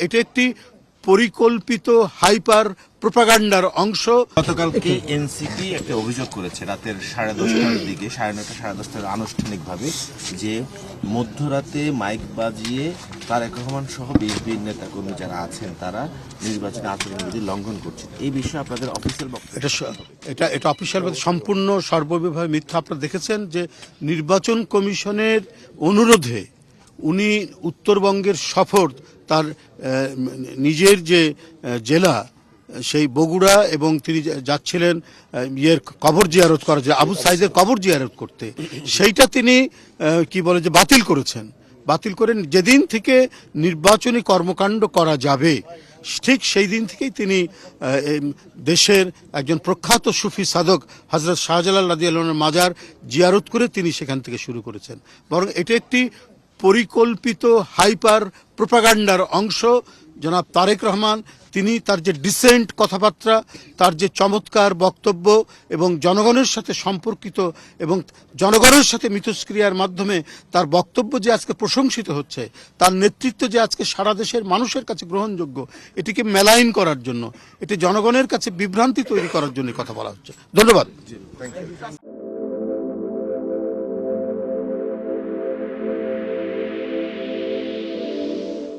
এটা একটি পরিকল্পিত হাইপার প্রোপাগান্ডার অংশ। গতকালকে এনসিপি একটা অভিযোগ করেছে রাতের 10:30টার দিকে, 9:30 10:30 আনুষ্ঠানিকভাবে, যে মধ্যরাতে মাইক বাজিয়ে তারেক রহমান সহ বিএনপির নেতাকর্মী যারা আছেন তারা নির্বাচনী আচরণবিধি লঙ্ঘন করছেন। এই বিষয়ে আপনাদের অফিসিয়াল বক্তব্য? এটা অফিসিয়াল সম্পূর্ণ সর্ববিভাবে মিথ্যা। আপনারা দেখেছেন যে নির্বাচন কমিশনের অনুরোধে উনি উত্তরবঙ্গের সফর, তার নিজের যে জেলা সেই বগুড়া, এবং তিনি যাচ্ছিলেন ইয়ের কবর জিয়ারত করা, যে আবু সাইদের কবর জিয়ারত করতে, সেইটা তিনি কি বলে যে বাতিল করেছেন। বাতিল করে যেদিন থেকে নির্বাচনী কর্মকাণ্ড করা যাবে ঠিক সেই দিন থেকেই তিনি দেশের একজন প্রখ্যাত সুফি সাধক হযরত শাহজালাল রাদিয়াল্লাহু আনহুর মাজার জিয়ারত করে তিনি সেখান থেকে শুরু করেছেন। বরং এটা একটি পরিকল্পিত হাইপার প্রোপাগান্ডার অংশ। জনাব তারেক রহমান তিনি তার যে ডিসেন্ট কথাবার্তা, তার যে চমৎকার বক্তব্য এবং জনগণের সাথে সম্পর্কিত এবং জনগণের সাথে মিথস্ক্রিয়ার মাধ্যমে তার বক্তব্য যে আজকে প্রশংসিত হচ্ছে, তার নেতৃত্ব যে আজকে সারা দেশের মানুষের কাছে গ্রহণযোগ্য, এটিকে মেলাইন করার জন্য, এটি জনগণের কাছে বিভ্রান্তি তৈরি করার জন্য কথা বলা হচ্ছে। ধন্যবাদ।